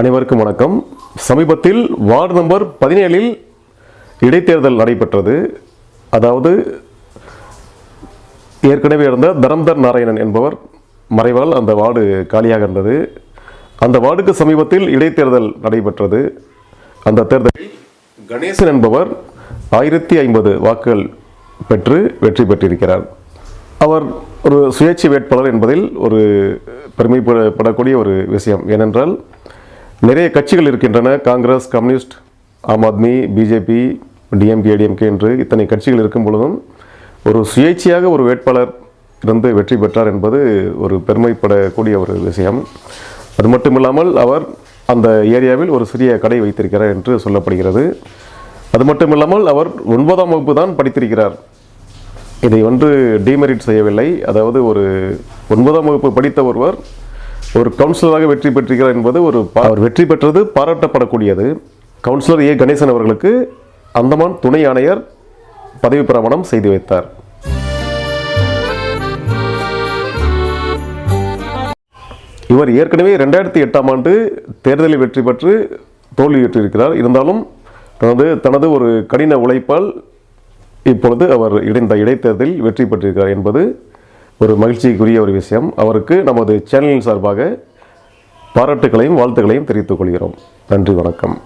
அனைவருக்கும் வணக்கம். சமீபத்தில் வார்டு நம்பர் 17 இடைத்தேர்தல் நடைபெற்றது. அதாவது ஏற்கனவே இருந்த தரம்தர் நாராயணன் என்பவர் மறைவால் அந்த வார்டு காலியாக இருந்தது. அந்த வார்டுக்கு சமீபத்தில் இடைத்தேர்தல் நடைபெற்றது. அந்த தேர்தலில் கணேசன் என்பவர் 1050 வாக்குகள் பெற்று வெற்றி பெற்றிருக்கிறார். அவர் ஒரு சுயேட்சை வேட்பாளர் என்பதில் ஒரு பெருமைப்படக்கூடிய ஒரு விஷயம். ஏனென்றால் நிறைய கட்சிகள் இருக்கின்றன. Congress, communist, Aam Aadmi, BJP, DMK, ADMK என்று இத்தனை கட்சிகள் இருக்கும் பொழுதும் ஒரு சுயேட்சையாக ஒரு வேட்பாளர் இருந்து வெற்றி பெற்றார் என்பது ஒரு பெருமைப்படக்கூடிய ஒரு விஷயம். அது மட்டும் இல்லாமல் அவர் அந்த ஏரியாவில் ஒரு சிறிய கடை வைத்திருக்கிறார் என்று சொல்லப்படுகிறது. அது மட்டும் இல்லாமல் அவர் 9ஆம் வகுப்பு தான் படித்திருக்கிறார். இதை டிமெரிட் செய்யவில்லை. அதாவது ஒரு 9ஆம் வகுப்பு படித்த ஒருவர் ஒரு கவுன்சிலராக வெற்றி பெற்றிருக்கிறார் என்பது அவர் வெற்றி பெற்றது பாராட்டப்படக்கூடியது. கவுன்சிலர் ஏ கணேசன் அவர்களுக்கு அந்தமான் துணை ஆணையர் பதவி பிரமாணம் செய்து வைத்தார். இவர் ஏற்கனவே 2008ஆம் ஆண்டு தேர்தலில் வெற்றி பெற்று தோல்வியுற்றிருக்கிறார். இருந்தாலும் தனது ஒரு கடின உழைப்பால் இப்பொழுது அவர் இடைத்தேர்தலில் வெற்றி பெற்றிருக்கிறார் என்பது ஒரு மகிழ்ச்சிக்குரிய ஒரு விஷயம். அவருக்கு நமது சேனலின் சார்பாக பாராட்டுகளையும் வாழ்த்துக்களையும் தெரிவித்துக் கொள்கிறோம். நன்றி, வணக்கம்.